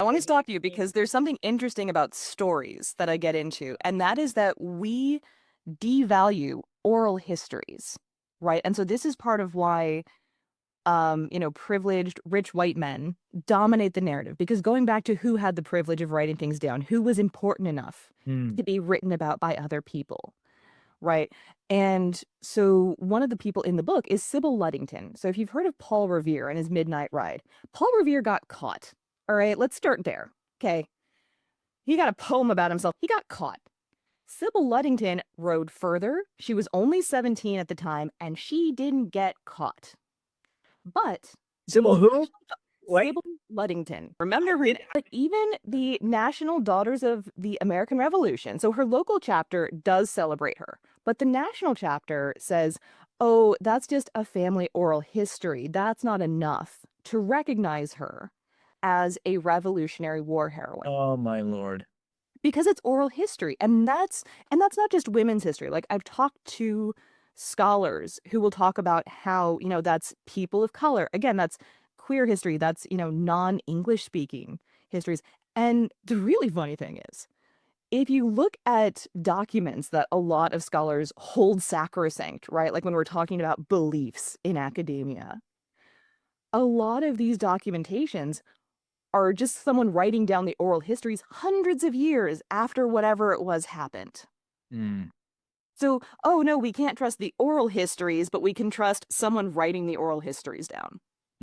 want to stop you because there's something interesting about stories that I get into, and that is that we devalue oral histories, right? And so this is part of why privileged rich white men dominate the narrative, because going back to who had the privilege of writing things down, who was important enough Hmm. to be written about by other people, right? And so one of the people in the book is Sybil Ludington. So if you've heard of Paul Revere and his Midnight Ride, Paul Revere got caught. All right, let's start there. Okay. He got a poem about himself. He got caught. Sybil Ludington rode further. She was only 17 at the time, and she didn't get caught. But Sybil the who? Wait. Sybil Ludington. Remember, like even the National Daughters of the American Revolution. So her local chapter does celebrate her, but the national chapter says, "Oh, that's just a family oral history. That's not enough to recognize her as a Revolutionary War heroine." Oh my Lord. Because it's oral history, and that's not just women's history. Like I've talked to scholars who will talk about how that's people of color, again, that's queer history, that's non-English speaking histories. And the really funny thing is, if you look at documents that a lot of scholars hold sacrosanct, right, like when we're talking about beliefs in academia, a lot of these documentations are just someone writing down the oral histories hundreds of years after whatever it was happened. Hmm. So, oh no, we can't trust the oral histories, but we can trust someone writing the oral histories down.